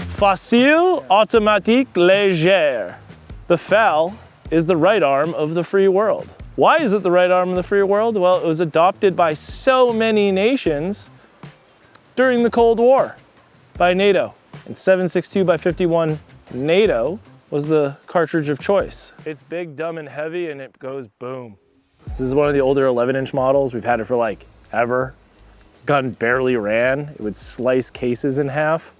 Facile, automatique, légère. The FAL is the right arm of the free world. Why is it the right arm of the free world? Well, it was adopted by so many nations during the Cold War by NATO. And 7.62x51 NATO was the cartridge of choice. It's big, dumb, and heavy, and it goes boom. This is one of the older 11-inch models. We've had it for like ever. Gun barely ran. It would slice cases in half.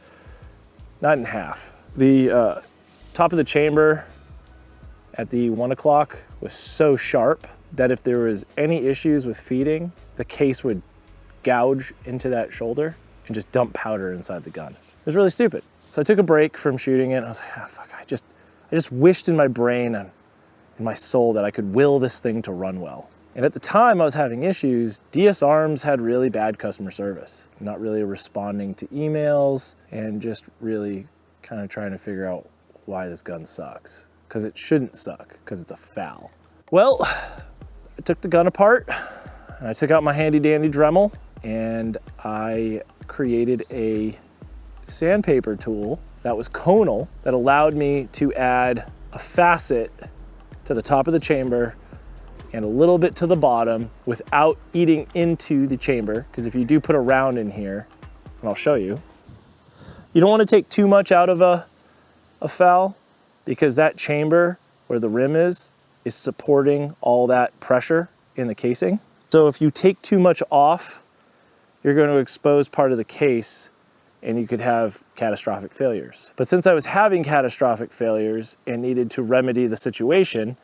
Not in half. The top of the chamber at the 1 o'clock was so sharp that if there was any issues with feeding, the case would gouge into that shoulder and just dump powder inside the gun. It was really stupid. So I took a break from shooting it, and I was like, ah, fuck, I just wished in my brain and in my soul that I could will this thing to run well. And at the time I was having issues, DS Arms had really bad customer service, not really responding to emails and just really kind of trying to figure out why this gun sucks. Because it shouldn't suck, because it's a FAL. Well, I took the gun apart and I took out my handy dandy Dremel and I created a sandpaper tool that was conal that allowed me to add a facet to the top of the chamber and a little bit to the bottom without eating into the chamber. Because if you do put a round in here, and I'll show you, you don't want to take too much out of a FAL because that chamber where the rim is supporting all that pressure in the casing. So if you take too much off, you're going to expose part of the case and you could have catastrophic failures. But since I was having catastrophic failures and needed to remedy the situation,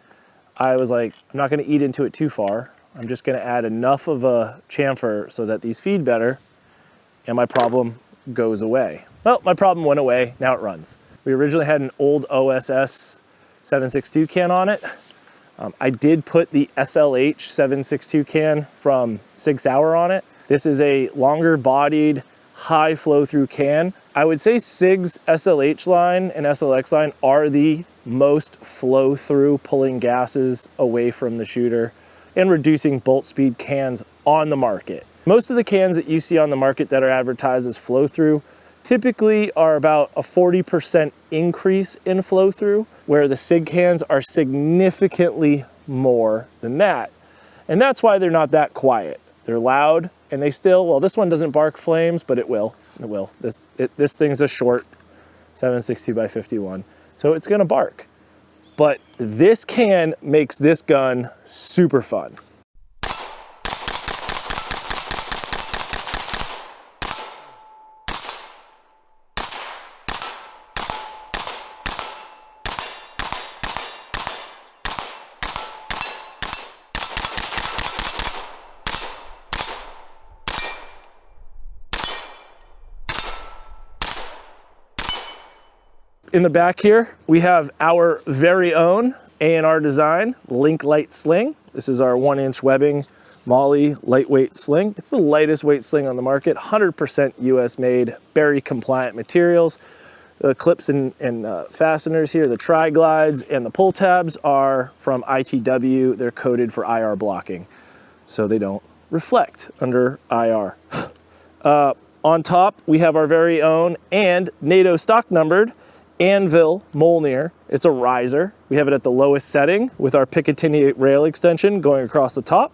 I was like, I'm not gonna eat into it too far. I'm just gonna add enough of a chamfer so that these feed better and my problem goes away. Well, my problem went away, now it runs. We originally had an old OSS 7.62 can on it. I did put the SLH 7.62 can from Sig Sauer on it. This is a longer bodied, high flow through can. I would say Sig's SLH line and SLX line are the most flow through, pulling gases away from the shooter and reducing bolt speed cans on the market. Most of the cans that you see on the market that are advertised as flow through typically are about a 40% increase in flow through, where the Sig cans are significantly more than that. And that's why they're not that quiet. They're loud and they still, well, this one doesn't bark flames, but it will. It will. This thing's a short 7.62x51. So it's gonna bark. But this can makes this gun super fun. In the back here, we have our very own A&R design Link Light Sling. This is our 1-inch webbing Molly lightweight sling. It's the lightest weight sling on the market, 100% US made, very compliant materials. The clips and fasteners here, the tri-glides and the pull tabs are from ITW. They're coated for IR blocking, so they don't reflect under IR. On top, we have our very own and NATO stock numbered Anvil Molnir. It's a riser. We have it at the lowest setting with our Picatinny rail extension going across the top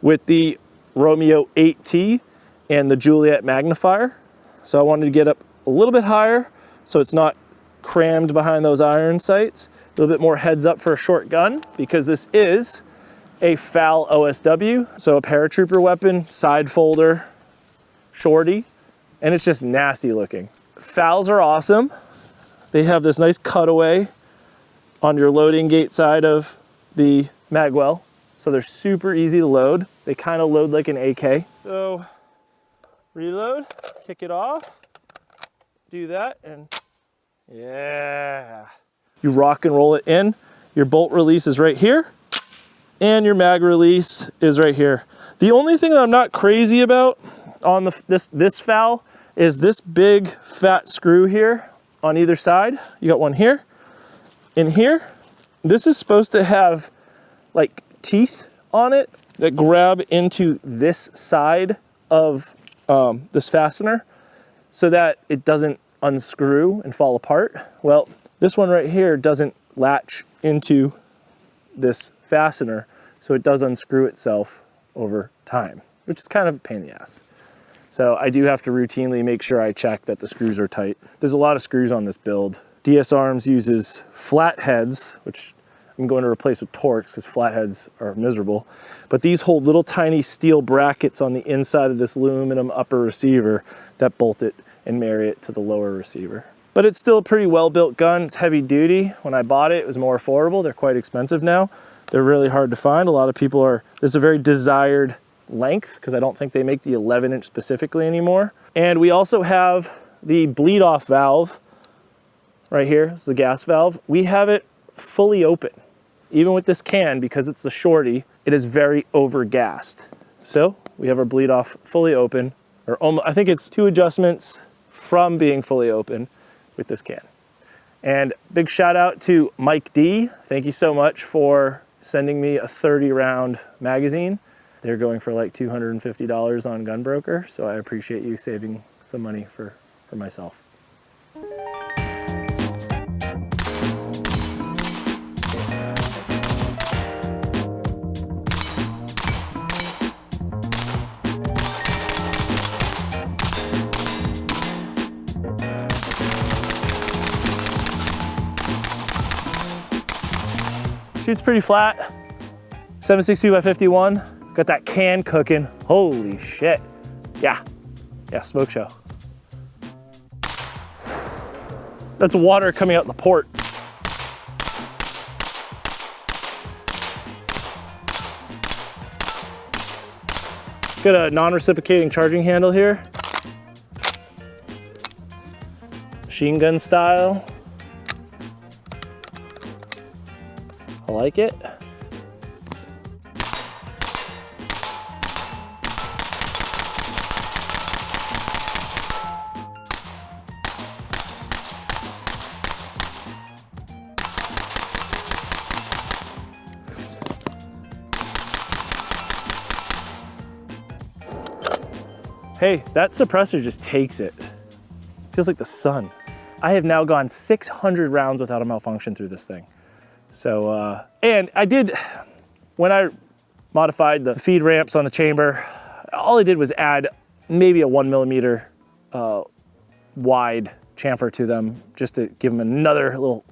with the Romeo 8T and the Juliet magnifier. So I wanted to get up a little bit higher so it's not crammed behind those iron sights. A little bit more heads up for a short gun because this is a FAL OSW, so a paratrooper weapon, side folder, shorty, and it's just nasty looking. FALs are awesome. They have this nice cutaway on your loading gate side of the magwell. So they're super easy to load. They kind of load like an AK. So reload, kick it off, do that, and yeah. You rock and roll it in. Your bolt release is right here, and your mag release is right here. The only thing that I'm not crazy about on this FAL is this big fat screw here on either side. You got one here and here. This is supposed to have like teeth on it that grab into this side of this fastener so that it doesn't unscrew and fall apart. Well, this one right here doesn't latch into this fastener, so it does unscrew itself over time, which is kind of a pain in the ass. So I do have to routinely make sure I check that the screws are tight. There's a lot of screws on this build. DS Arms uses flatheads, which I'm going to replace with Torx because flatheads are miserable. But these hold little tiny steel brackets on the inside of this aluminum upper receiver that bolt it and marry it to the lower receiver. But it's still a pretty well-built gun. It's heavy duty. When I bought it, it was more affordable. They're quite expensive now. They're really hard to find. A lot of people are, this is a very desired length because I don't think they make the 11-inch specifically anymore. And we also have the bleed-off valve right here. This is the gas valve. We have it fully open. Even with this can, because it's the shorty, it is very over-gassed. So we have our bleed-off fully open, or almost, I think it's 2 adjustments from being fully open with this can. And big shout out to Mike D. Thank you so much for sending me a 30-round magazine. They're going for like $250 on Gunbroker, so I appreciate you saving some money for myself. Shoots pretty flat, 7.62 by 51. Got that can cooking. Holy shit. Yeah, smoke show. That's water coming out the port. It's got a non-reciprocating charging handle here. Machine gun style. I like it. Hey, that suppressor just takes it. Feels like the sun. I have now gone 600 rounds without a malfunction through this thing. So, and I did, when I modified the feed ramps on the chamber, all I did was add maybe a 1mm wide chamfer to them, just to give them another little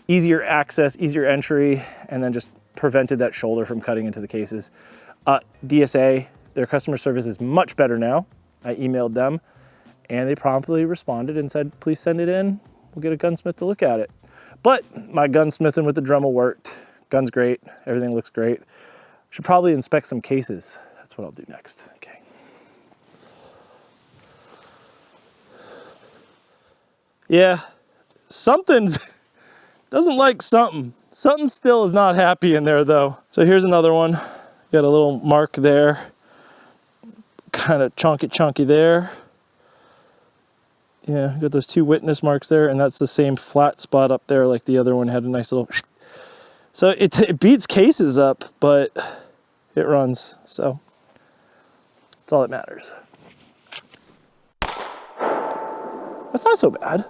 easier access, easier entry, and then just prevented that shoulder from cutting into the cases. DSA, their customer service is much better now. I emailed them and they promptly responded and said, please send it in. We'll get a gunsmith to look at it. But my gunsmithing with the Dremel worked. Gun's great, everything looks great. Should probably inspect some cases. That's what I'll do next, okay. Yeah, something's, doesn't like something. Something still is not happy in there though. So here's another one. Got a little mark there. Kind of chunky there. Yeah, got those 2 witness marks there, and that's the same flat spot up there like the other one had a nice little... So it beats cases up, but it runs, so that's all that matters. That's not so bad.